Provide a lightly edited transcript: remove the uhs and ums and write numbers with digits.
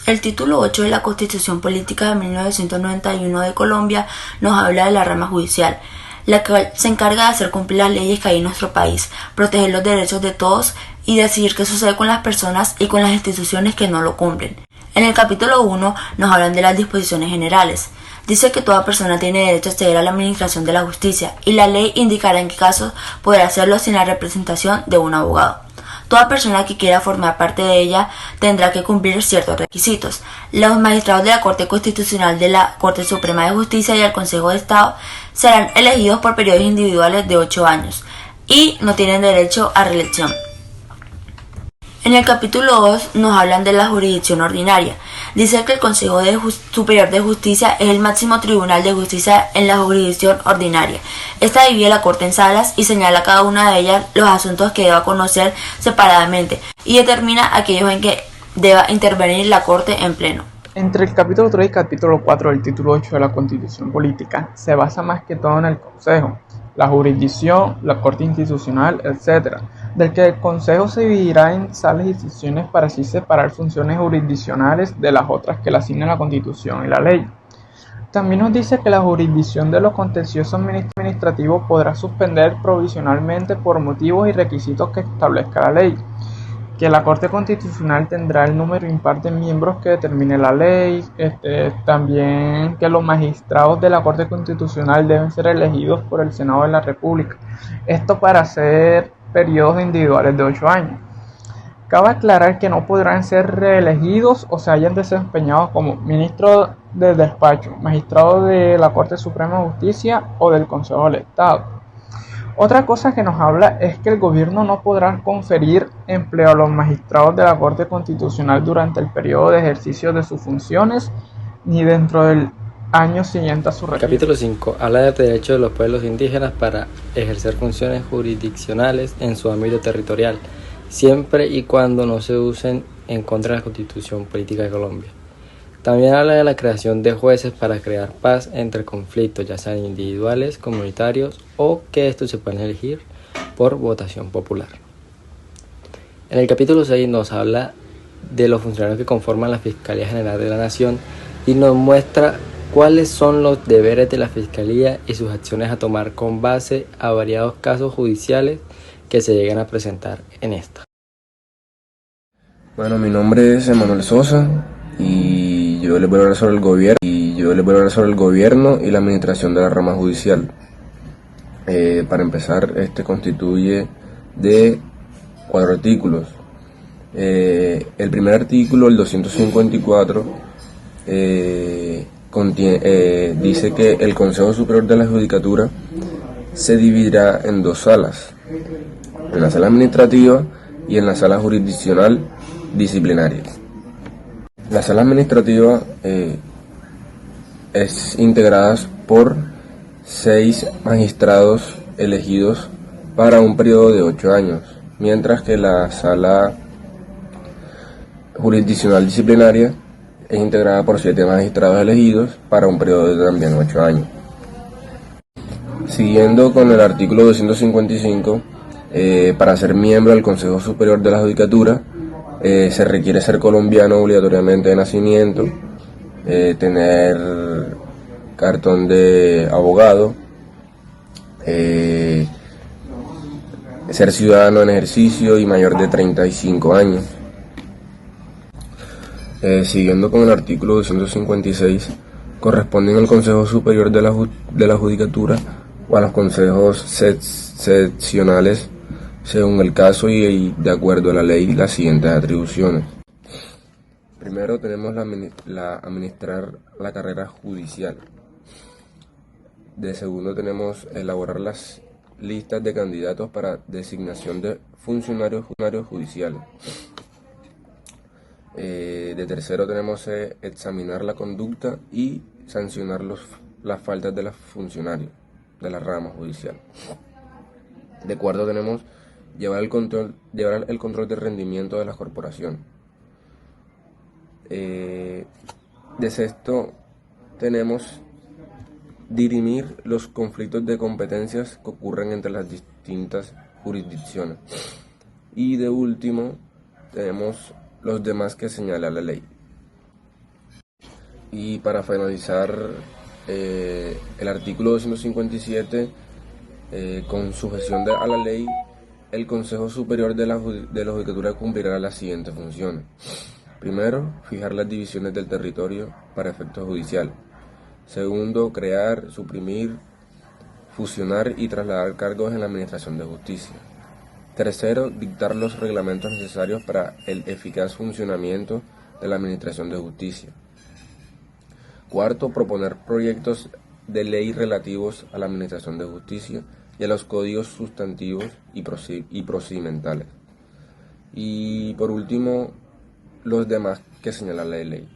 El título 8 de la Constitución Política de 1991 de Colombia nos habla de la rama judicial, la cual se encarga de hacer cumplir las leyes que hay en nuestro país, proteger los derechos de todos y decidir qué sucede con las personas y con las instituciones que no lo cumplen. En el capítulo 1 nos hablan de las disposiciones generales. Dice que toda persona tiene derecho a acceder a la administración de la justicia y la ley indicará en qué casos podrá hacerlo sin la representación de un abogado. Toda persona que quiera formar parte de ella tendrá que cumplir ciertos requisitos. Los magistrados de la Corte Constitucional, de la Corte Suprema de Justicia y del Consejo de Estado serán elegidos por periodos individuales de 8 años y no tienen derecho a reelección. En el capítulo 2 nos hablan de la jurisdicción ordinaria. Dice que el Consejo Superior de Justicia es el máximo tribunal de justicia en la jurisdicción ordinaria. Esta divide la Corte en salas y señala a cada una de ellas los asuntos que deba conocer separadamente y determina aquellos en que deba intervenir la Corte en pleno. Entre el capítulo 3 y el capítulo 4 del título 8 de la Constitución Política se basa más que todo en el Consejo, la jurisdicción, la Corte Institucional, etc., del que el Consejo se dividirá en salas y secciones para así separar funciones jurisdiccionales de las otras que le asigna la Constitución y la ley. También nos dice que la jurisdicción de los contenciosos administrativos podrá suspender provisionalmente por motivos y requisitos que establezca la ley, que la Corte Constitucional tendrá el número impar de miembros que determine la ley, también que los magistrados de la Corte Constitucional deben ser elegidos por el Senado de la República, esto para hacer periodos individuales de 8 años. Cabe aclarar que no podrán ser reelegidos o se hayan desempeñado como ministro del despacho, magistrado de la Corte Suprema de Justicia o del Consejo del Estado. Otra cosa que nos habla es que el gobierno no podrá conferir empleo a los magistrados de la Corte Constitucional durante el periodo de ejercicio de sus funciones ni dentro del año siguiente a su retiro. Capítulo 5 habla del derecho de los pueblos indígenas para ejercer funciones jurisdiccionales en su ámbito territorial, siempre y cuando no se usen en contra de la Constitución Política de Colombia. También habla de la creación de jueces para crear paz entre conflictos, ya sean individuales, comunitarios o que estos se pueden elegir por votación popular. En el capítulo 6 nos habla de los funcionarios que conforman la Fiscalía General de la Nación y nos muestra cuáles son los deberes de la Fiscalía y sus acciones a tomar con base a variados casos judiciales que se llegan a presentar en esta. Bueno, mi nombre es Emanuel Sosa y yo les voy a hablar sobre el gobierno y la administración de la rama judicial. Para empezar, constituye de 4 artículos. El primer artículo, el 254, dice que el Consejo Superior de la Judicatura se dividirá en 2 salas, en la sala administrativa y en la sala jurisdiccional disciplinaria. La sala administrativa es integrada por 6 magistrados elegidos para un periodo de 8 años, mientras que la sala jurisdiccional disciplinaria es integrada por 7 magistrados elegidos para un periodo de también 8 años. Siguiendo con el artículo 255, para ser miembro del Consejo Superior de la Judicatura se requiere ser colombiano obligatoriamente de nacimiento, tener cartón de abogado, ser ciudadano en ejercicio y mayor de 35 años. Siguiendo con el artículo 256, corresponden al Consejo Superior de la Judicatura o a los consejos seccionales, según el caso y de acuerdo a la ley, las siguientes atribuciones. Primero tenemos la administrar la carrera judicial. De segundo tenemos elaborar las listas de candidatos para designación de funcionarios judiciales. De tercero tenemos examinar la conducta y sancionar las faltas de los funcionarios de la rama judicial. De cuarto tenemos llevar el control de rendimiento de las corporaciones. De sexto tenemos dirimir los conflictos de competencias que ocurren entre las distintas jurisdicciones. Y de último tenemos los demás que señala la ley. Y para finalizar, el artículo 257, con sujeción a la ley, el Consejo Superior de la Judicatura cumplirá las siguientes funciones. Primero, fijar las divisiones del territorio para efecto judicial. Segundo, crear, suprimir, fusionar y trasladar cargos en la Administración de Justicia. Tercero, dictar los reglamentos necesarios para el eficaz funcionamiento de la Administración de Justicia. Cuarto, proponer proyectos de ley relativos a la Administración de Justicia y a los códigos sustantivos y procedimentales. Y por último, los demás que señala la ley.